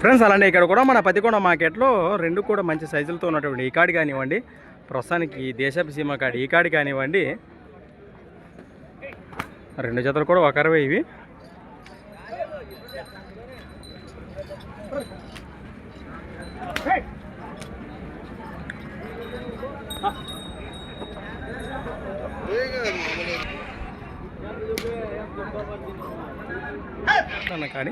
Friends అలానే ఇక్కడ కూడా మన పతికొండ మార్కెట్లో రెండు కూడా మంచి సైజులతో ఉన్నటువంటి ఈ కాడి కానివ్వండి, ప్రస్తుతానికి దేశపు సీమ కాడి ఈ కాడి కానివ్వండి, రెండు జతలు కూడా ఒకరివే ఇవి. కానీ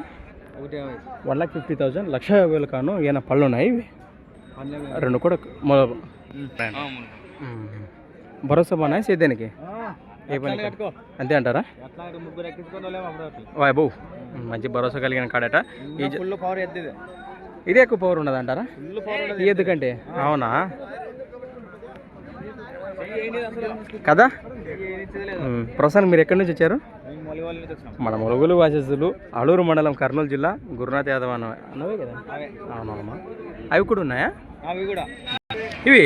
1,50,000 1,50,000 కాను ఏమైనా పళ్ళు ఉన్నాయి ఇవి రెండు కూడా భరోసా బాగున్నాయి సేద్యానికి ఏ పని అంతే అంటారా? బాబు మంచి భరోసా కలిగిన కాడట. ఇదే ఎక్కువ పవర్ ఉన్నది అంటారా ఎందుకంటే? అవునా కదా. ప్రస్తుతానికి మీరు ఎక్కడి నుంచి వచ్చారు? మన ములుగులు వాసస్సులు, అలూరు మండలం, కర్నూలు జిల్లా, గురునాథ్ యాదవ్ అన్నవే కదా? అవునమ్మా. అవి కూడా ఉన్నాయా? అవి కూడా ఇవి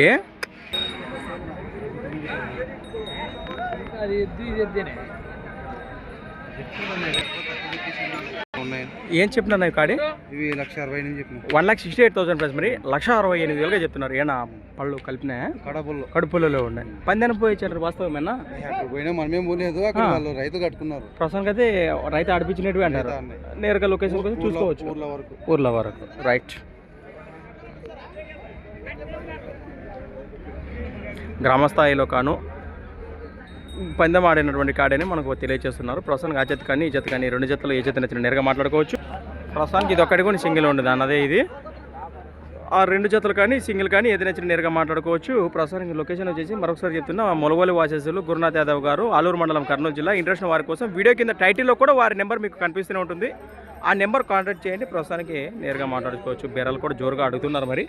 ఏం చెప్పినారు కాడి? ఇవి 1,60,000 చెప్పిన 1,68,000 ప్లస్ మరి 1,68,000 చెప్తున్నారు. ఏనా పళ్ళు కలిపినా కడుపులలో ఉన్నాయి. పందెన పోయించారు వాస్తవమేనా? మనమేం పోలేదు, అక్కడ వాళ్ళు రైతు కట్టుకున్నారు. ప్రస్తుతానికి అయితే రైతు ఆడిపించినట్టు అంటారు. నేరుగా లొకేషన్ కోసం చూసుకోవచ్చు ఊర్ల వరకు. రైట్. గ్రామస్థాయిలో కాను పందెం ఆడినటువంటి కాడని మనకు తెలియజేస్తున్నారు. ప్రస్తుతానికి ఆ జత కానీ ఈ జత కానీ రెండు జతలు ఏ జత నచ్చిన నేరుగా మాట్లాడుకోవచ్చు. ప్రస్తుతానికి ఇది ఒక్కటి కూడా సింగిల్ ఉండదు అన్నదే ఇది. ఆ రెండు జతలు కానీ సింగిల్ కానీ ఏది నచ్చిన నేరుగా మాట్లాడుకోవచ్చు. ప్రస్తుతానికి లొకేషన్ వచ్చేసి మరొకసారి చెప్తున్నా, ములుగోలు వాసస్సులు, గురునాథ్ యాదవ్ గారు, ఆలూరు మండలం, కర్నూలు జిల్లా. ఇంట్రెస్ట్ వారి కోసం వీడియో కింద టైటిల్లో కూడా వారి నెంబర్ మీకు కనిపిస్తూనే ఉంటుంది. ఆ నెంబర్ కాంటాక్ట్ చేయండి. ప్రస్తుతానికి నేరుగా మాట్లాడుకోవచ్చు. బేరాలు కూడా జోరుగా అడుగుతున్నారు మరి.